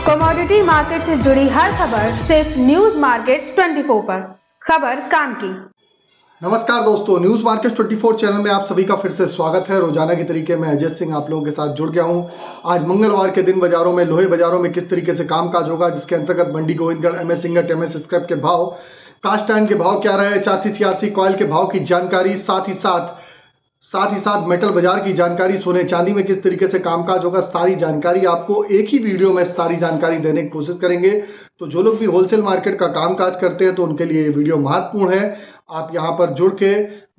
Commodity market से जुड़ी हर खबर सिर्फ न्यूज मार्केट्स 24 पर। खबर काम की। नमस्कार दोस्तों, न्यूज मार्केट 24 चैनल में आप सभी का फिर से स्वागत है। रोजाना की तरीके मैं अजय सिंह आप लोगों के साथ जुड़ गया हूं। आज मंगलवार के दिन बाजारों में लोहे बाजारों में किस तरीके से कामकाज होगा, जिसके अंतर्गत Mandi Gobindgarh, MS ingot, MS scrap के भाव, कास्ट आयरन के भाव क्या रहे, 4C CRC कॉयल के भाव की जानकारी, साथ ही साथ मेटल बाजार की जानकारी, सोने चांदी में किस तरीके से कामकाज होगा, सारी जानकारी आपको एक ही वीडियो में सारी जानकारी देने की कोशिश करेंगे। तो जो लोग भी होलसेल मार्केट का कामकाज करते हैं तो उनके लिए ये वीडियो महत्वपूर्ण है। आप यहाँ पर जुड़ के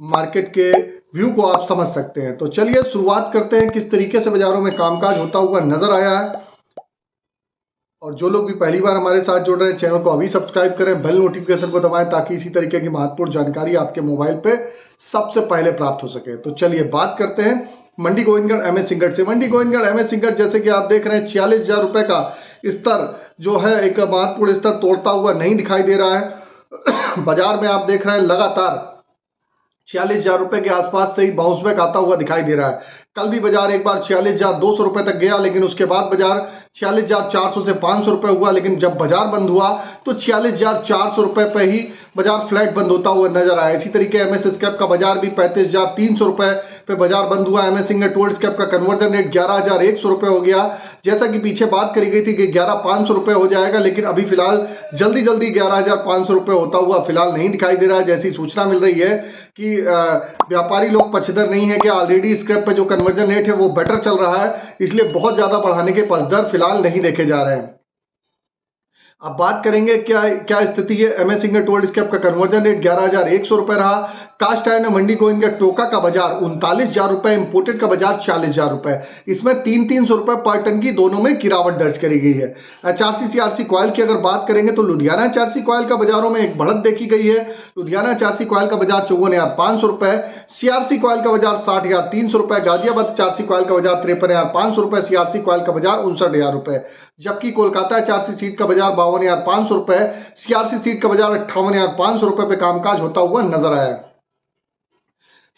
मार्केट के व्यू को आप समझ सकते हैं। तो चलिए शुरुआत करते हैं, किस तरीके से बाजारों में कामकाज होता हुआ नजर आया है। और जो लोग भी पहली बार हमारे साथ जुड़ रहे हैं, चैनल को अभी सब्सक्राइब करें, बेल नोटिफिकेशन को दबाएं ताकि इसी तरीके की महत्वपूर्ण जानकारी आपके मोबाइल पे सबसे पहले प्राप्त हो सके। तो चलिए बात करते हैं मंडी गोविंदगढ़ एमएस इंगट से। मंडी गोविंदगढ़ एमएस इंगट जैसे कि आप देख रहे हैं 46,000 रुपए का स्तर जो है एक महत्वपूर्ण स्तर तोड़ता हुआ नहीं दिखाई दे रहा है। बाजार में आप देख रहे हैं लगातार 46,000 रुपए के आसपास से ही बाउंस बैक आता हुआ दिखाई दे रहा है। कल भी बाजार एक बार 46,200 रुपए तक गया, लेकिन उसके बाद बाजार 46,400 से 500 रुपए हुआ। लेकिन जब बाजार बंद हुआ तो 46,400 रुपए पे ही बाजार फ्लैट बंद होता हुआ नजर आया। इसी तरीके एमएस स्क्रैप का बाजार भी 35,300 रुपए पे बाजार बंद हुआ। एमएस इंगट टोल्ड स्क्रैप का कन्वर्जन रेट 11,100 रुपए हो गया। जैसा कि पीछे बात करी गई थी कि 11,500 रुपए हो जाएगा, लेकिन अभी फिलहाल जल्दी 11,500 रुपए होता हुआ फिलहाल नहीं दिखाई दे रहा है। जैसी सूचना मिल रही है कि व्यापारी लोग पक्षधर नहीं है कि ऑलरेडी स्क्रैप पे जो कन्वर्जन रेट है वो बेटर चल रहा है, इसलिए बहुत ज्यादा बढ़ाने के पक्षधर फिलहाल नहीं देखे जा रहे हैं। अब बात करेंगे क्या स्थिति है। एमएस इंगट टोल्ड स्क्रैप का कन्वर्जन रेट 11,100 रुपए रहा। कास्ट आयरन मंडी गोविंदगढ़ टोका का बाजार 39,000 रुपए, इंपोर्टेड का बाजार 40,000 रुपए। इसमें 300 रुपए पर टन की दोनों में गिरावट दर्ज करी गई है। 4C CRC कॉयल की अगर बात करेंगे तो लुधियाना 4C कॉयल का बाजारों में एक बढ़त देखी गई है। लुधियाना 4C कॉयल का बाजार 54,500 रुपए, CRC कॉयल का बाजार 60,300 रुपए, गाजियाबाद 4C कॉयल का बाजार 53,500 रुपए, CRC कॉयल का बाजार 59,000 रुपए। जबकि कोलकाता 4C सीट का बाजार 52,500 रुपए, CRC सीट का बाजार 58,500 रुपए पे कामकाज होता हुआ नजर आया।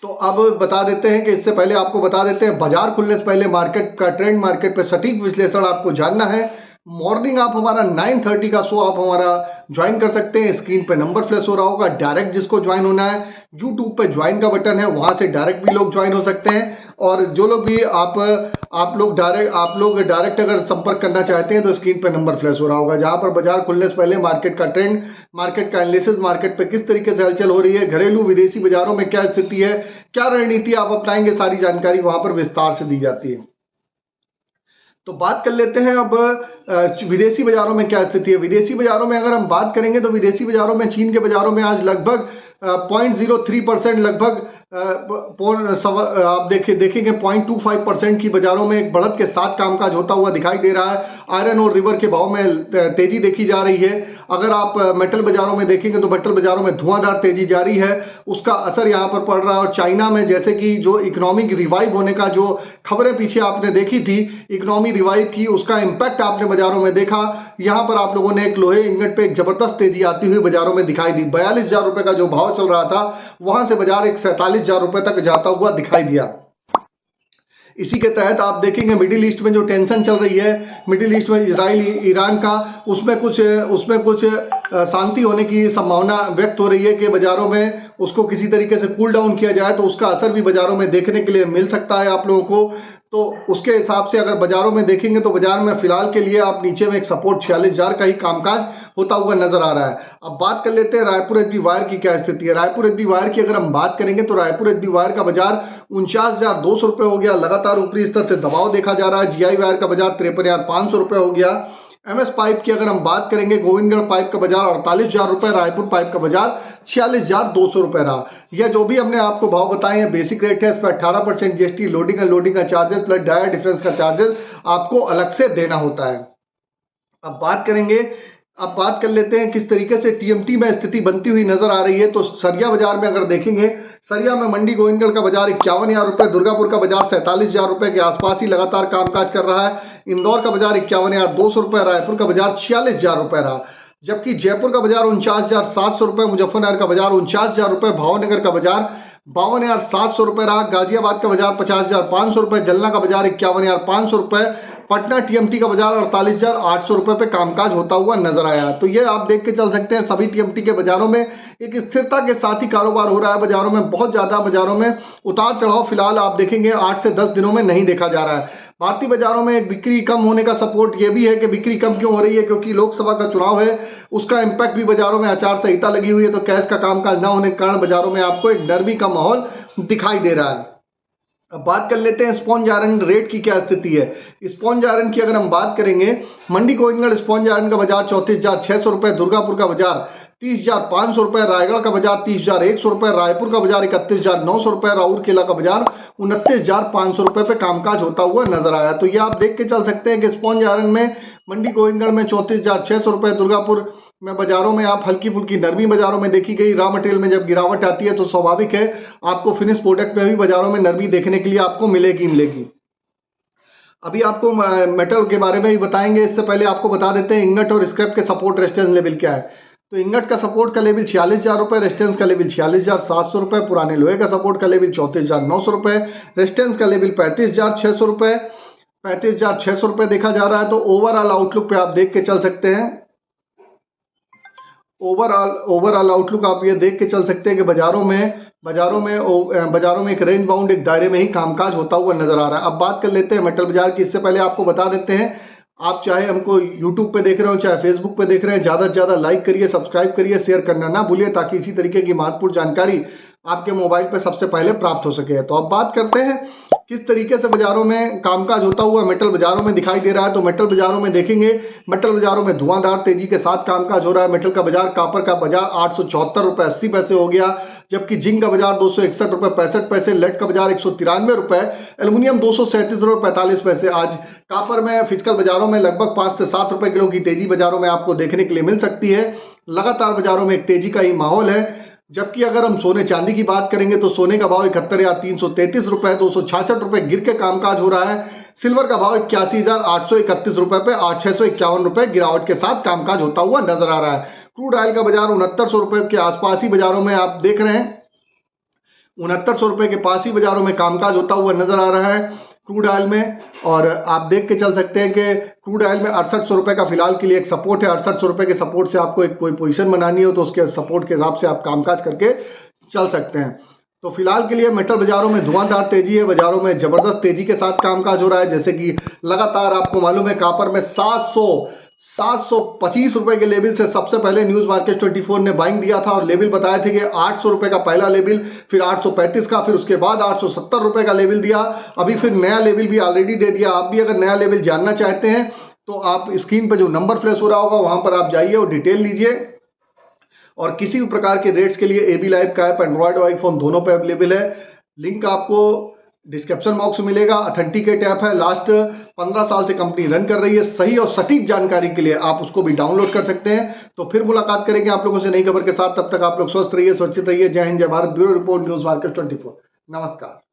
तो अब बता देते हैं कि इससे पहले आपको बता देते हैं बाजार खुलने से पहले मार्केट का ट्रेंड, मार्केट पे सटीक विश्लेषण आपको जानना है। मॉर्निंग आप हमारा 9:30 का शो आप हमारा ज्वाइन कर सकते हैं। स्क्रीन पे नंबर फ्लैश हो रहा होगा, डायरेक्ट जिसको ज्वाइन होना है यूट्यूब पे ज्वाइन का बटन है, वहां से डायरेक्ट भी लोग ज्वाइन हो सकते हैं। और जो लोग भी आप लोग डायरेक्ट अगर संपर्क करना चाहते हैं तो स्क्रीन पे नंबर फ्लैश हो रहा होगा, जहां पर बाजार खुलने से पहले मार्केट का ट्रेंड, मार्केट का एनालिसिस, मार्केट पे किस तरीके से हलचल हो रही है, घरेलू विदेशी बाजारों में क्या स्थिति है, क्या रणनीति आप अपनाएंगे, सारी जानकारी वहां पर विस्तार से दी जाती है। तो बात कर लेते हैं अब विदेशी बाजारों में क्या स्थिति है। विदेशी बाजारों में अगर हम बात करेंगे तो विदेशी बाजारों में चीन के बाजारों में आज लगभग 0.03% लगभग आप देखेंगे 0.25% की बाजारों में एक बढ़त के साथ कामकाज होता हुआ दिखाई दे रहा है। आयरन और रिवर के भाव में तेजी देखी जा रही है। अगर आप मेटल बाजारों में देखेंगे तो मेटल बाजारों में धुआंधार तेजी जारी है, उसका असर यहाँ पर पड़ रहा है। और चाइना में जैसे कि जो इकोनॉमिक रिवाइव होने का जो खबरें पीछे आपने देखी थी, इकोनॉमी रिवाइव की, उसका इम्पैक्ट आपने बाजारों में देखा। यहाँ पर आप लोगों ने एक लोहे इंगट पे एक जबरदस्त तेजी आती हुई बाजारों में दिखाई दी। 42,000 रुपए का जो भाव चल रहा था वहां से बाजार एक 47,000 रुपए तक जाता हुआ दिखाई दिया। इसी के तहत आप देखेंगे मिडिल ईस्ट में जो टेंशन चल रही है, मिडिल ईस्ट में इजराइल ईरान का, उसमें कुछ शांति होने की संभावना व्यक्त हो रही है कि बाजारों में उसको किसी तरीके से कूल डाउन किया जाए तो उसका असर भी बाजारों में देखने के लिए मिल सकता है आप लोगों को। तो उसके हिसाब से अगर बाजारों में देखेंगे तो बाजार में फिलहाल के लिए आप नीचे में एक सपोर्ट 46,000 का ही कामकाज होता हुआ नजर आ रहा है। अब बात कर लेते हैं रायपुर एचबी वायर की क्या स्थिति है। रायपुर एचबी वायर की अगर हम बात करेंगे तो रायपुर एचबी वायर का बाजार 49,200 रुपए हो गया। लगातार ऊपरी स्तर से दबाव देखा जा रहा है। जीआई वायर का बाजार 53,500 रुपए हो गया। एमएस पाइप की अगर हम बात करेंगे, गोविंदगढ़ पाइप का बाजार 48,000 रुपए, रायपुर पाइप का बाजार 46,200 रुपए रहा। यह जो भी हमने आपको भाव बताए हैं बेसिक रेट है, इस पर 18% जीएसटी, लोडिंग का चार्जेस प्लस डायर डिफरेंस का चार्जेस आपको अलग से देना होता है। अब बात कर लेते हैं किस तरीके से टीएमटी में स्थिति बनती हुई नजर आ रही है। तो सरिया बाजार में अगर देखेंगे, सरिया में मंडी गोविंदगढ़ का बाजार 51,000 रुपए, दुर्गापुर का बाजार 47,000 रुपए के आसपास ही लगातार कामकाज कर रहा है। इंदौर का बाजार 51,200 रुपए, रायपुर का बाजार 46,000 रुपए रहा। जबकि जयपुर का बाजार 49,700 रुपए, मुजफ्फरनगर का बाजार 49,000 रुपए, भावनगर का बाजार 52,700 रहा। गाजियाबाद का बाजार 50,500 रुपए, जलना का बाजार 51,500 रुपए, पटना टीएमटी का बाजार 48,800 रुपए पे कामकाज होता हुआ नजर आया। तो ये आप देख के चल सकते हैं सभी टीएमटी के बाजारों में एक स्थिरता के साथ ही कारोबार हो रहा है। बाजारों में बहुत ज्यादा बाजारों में उतार चढ़ाव फिलहाल आप देखेंगे 8 से 10 दिनों में नहीं देखा जा रहा है। भारतीय बाजारों में एक बिक्री कम होने का सपोर्ट ये भी है कि बिक्री कम क्यों हो रही है, क्योंकि लोकसभा का चुनाव है, उसका इंपैक्ट भी बाजारों में आचार संहिता लगी हुई है, तो कैश का कामकाज न होने के कारण बाजारों में आपको एक नरमी का माहौल दिखाई दे रहा है। अब बात कर लेते हैं स्पॉन्ज आयरन रेट की क्या स्थिति है। स्पॉन्ज आयरन की अगर हम बात करेंगे, मंडी गोविंदगढ़ स्पॉन्ज आयरन का बाजार 34,600 रुपए, दुर्गापुर का बाजार 30,500 रुपए, रायगढ़ का बाजार 30,100 रुपए, रायपुर का बाजार 31,900 रुपए, राउरकेला का बाजार 29,500 रुपए पे कामकाज होता हुआ नजर आया। तो ये आप देख के चल सकते हैं कि स्पॉन्ज आयरन में मंडी गोविंदगढ़ में 34,600 रुपए, दुर्गापुर में बाजारों में आप हल्की फुल्की नरमी बाजारों में देखी गई। रॉ मटेरियल में जब गिरावट आती है तो स्वाभाविक है आपको फिनिश प्रोडक्ट में भी बाजारों में नरमी देखने के लिए आपको मिलेगी। अभी आपको मेटल के बारे में भी बताएंगे, इससे पहले आपको बता देते हैं इंगट और स्क्रैप के सपोर्ट रेजिस्टेंस लेवल क्या है। तो इंगट का सपोर्ट का लेवल 46,000 रुपए, रेजिस्टेंस का लेवल 46,700 रुपए, पुराने लोहे का सपोर्ट का लेवल 34,900 रुपए, रेजिस्टेंस का लेवल 35,600 रुपए, 35,600 रुपए देखा जा रहा है। तो ओवरऑल आउटलुक पे आप देख के चल सकते हैं, ओवरऑल आउटलुक आप ये देख के चल सकते हैं कि बाजारों में एक रेंज बाउंड एक दायरे में ही कामकाज होता हुआ नजर आ रहा है। अब बात कर लेते हैं मेटल बाजार की। इससे पहले आपको बता देते हैं, आप चाहे हमको YouTube पे देख रहे हो चाहे Facebook पे देख रहे हैं, ज़्यादा से ज़्यादा लाइक करिए, सब्सक्राइब करिए, शेयर करना ना भूलिए, ताकि इसी तरीके की महत्वपूर्ण जानकारी आपके मोबाइल पे सबसे पहले प्राप्त हो सके। तो अब बात करते हैं किस तरीके से बाजारों में कामकाज होता हुआ मेटल बाजारों में दिखाई दे रहा है। तो मेटल बाजारों में देखेंगे, मेटल बाजारों में धुआंधार तेजी के साथ कामकाज हो रहा है। मेटल का बाजार, कापर का बाजार 874 रुपए 80 पैसे हो गया, जबकि जिंक का बाजार 261 रुपए 65 पैसे, लेड का बाजार 193 रुपए, एल्यूमिनियम 237 रुपए 45 पैसे। आज कापर में फिजिकल बाजारों में लगभग 5 से 7 रुपए किलो की तेजी बाजारों में आपको देखने के लिए मिल सकती है। लगातार बाजारों में एक तेजी का ही माहौल है। जबकि अगर हम सोने चांदी की बात करेंगे तो सोने का भाव 71,333 रुपए 266 रुपए गिर के कामकाज हो रहा है। सिल्वर का भाव 81,831 रुपए पे 8,651 रुपए गिरावट के साथ कामकाज होता हुआ नजर आ रहा है। क्रूड ऑयल का बाजार 6900 रुपए के आसपास ही बाजारों में आप देख रहे हैं, 6900 रुपए के पास ही बाजारों में कामकाज होता हुआ नजर आ रहा है क्रूड ऑयल में। और आप देख के चल सकते हैं कि क्रूड ऑयल में 6800 रुपए का फिलहाल के लिए एक सपोर्ट है। 6800 रुपए के सपोर्ट से आपको एक कोई पोजीशन बनानी हो तो उसके सपोर्ट के हिसाब से आप कामकाज करके चल सकते हैं। तो फिलहाल के लिए मेटल बाजारों में धुआंधार तेजी है, बाजारों में जबरदस्त तेजी के साथ कामकाज हो रहा है। जैसे कि लगातार आपको मालूम है कापर में 725 रुपए के लेवल से सबसे पहले न्यूज मार्केट 24 ने बाइंग दिया था और लेवल बताए थे कि 800 रुपए का पहला लेवल, फिर 835 का, फिर उसके बाद 870 रुपए का लेवल दिया। अभी फिर नया लेवल भी ऑलरेडी दे दिया। आप भी अगर नया लेवल जानना चाहते हैं तो आप स्क्रीन पर जो नंबर फ्लैश हो रहा होगा वहां पर आप जाइए और डिटेल लीजिए। और किसी भी प्रकार के रेट्स के लिए AB लाइव का ऐप एंड्रॉयड और आईफोन दोनों पे अवेलेबल है। लिंक आपको डिस्क्रिप्शन बॉक्स में मिलेगा। ऑथेंटिकेट ऐप है, लास्ट 15 साल से कंपनी रन कर रही है। सही और सटीक जानकारी के लिए आप उसको भी डाउनलोड कर सकते हैं। तो फिर मुलाकात करेंगे आप लोगों से नई खबर के साथ। तब तक आप लोग स्वस्थ रहिए, सुरक्षित रहिए। जय हिंद, जय Bharat. Bureau report, news market 24। नमस्कार।